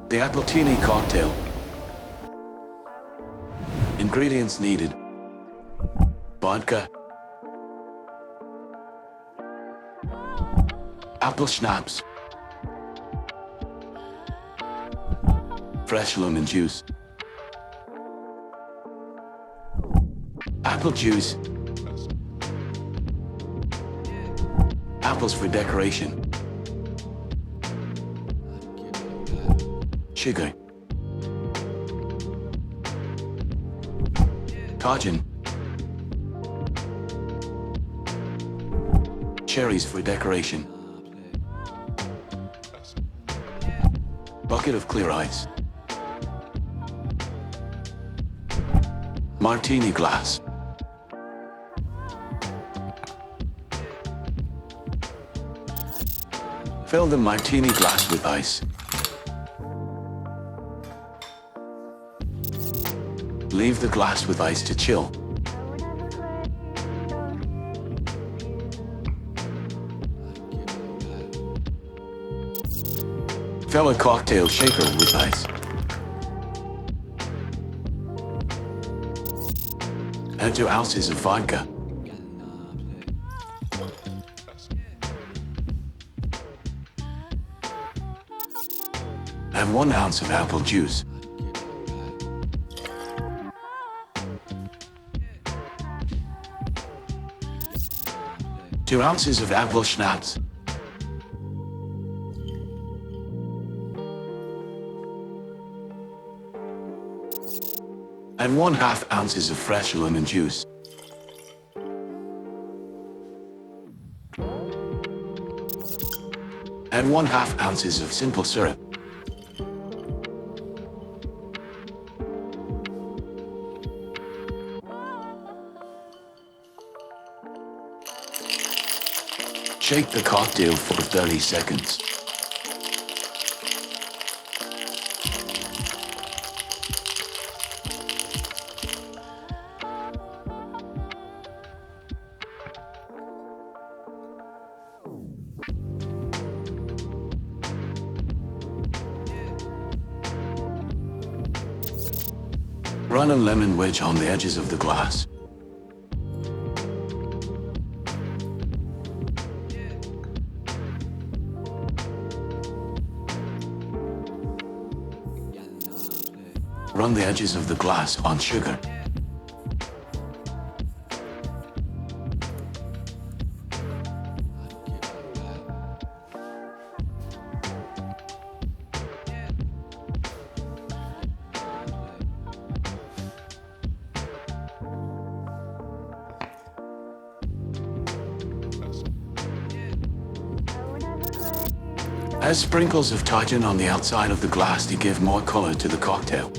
The Appletini cocktail. Ingredients needed: vodka, apple schnapps, fresh lemon juice, apple juice, apples for decoration, sugar, Tajin, cherries for decoration, bucket of clear ice, martini glass, fill the martini glass with ice. Leave the glass with ice to chill. Fill a cocktail shaker with ice. Add 2 ounces of vodka. Add 1 ounce of apple juice. Two ounces of apple schnapps. And 1/2 ounces of fresh lemon juice. And 1/2 ounces of simple syrup. Shake the cocktail for 30 seconds. Run a lemon wedge on the edges of the glass. Run the edges of the glass on sugar. Add sprinkles of Tajin on the outside of the glass to give more color to the cocktail.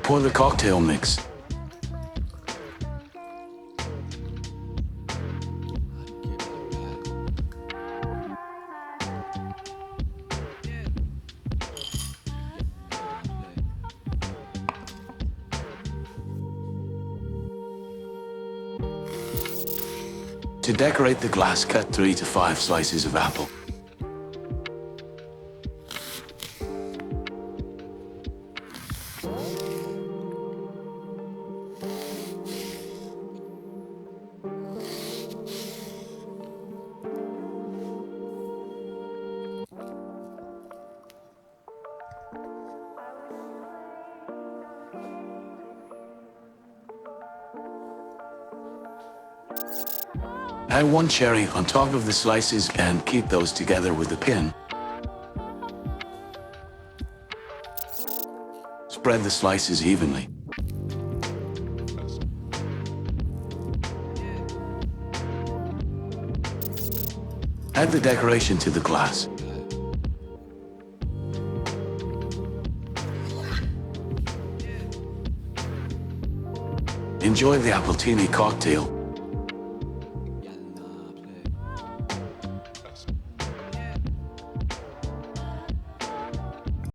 Pour the cocktail mix. To decorate the glass, cut 3 to 5 slices of apple. Add 1 cherry on top of the slices and keep those together with a pin. Spread the slices evenly. Add the decoration to the glass. Enjoy the Appletini cocktail.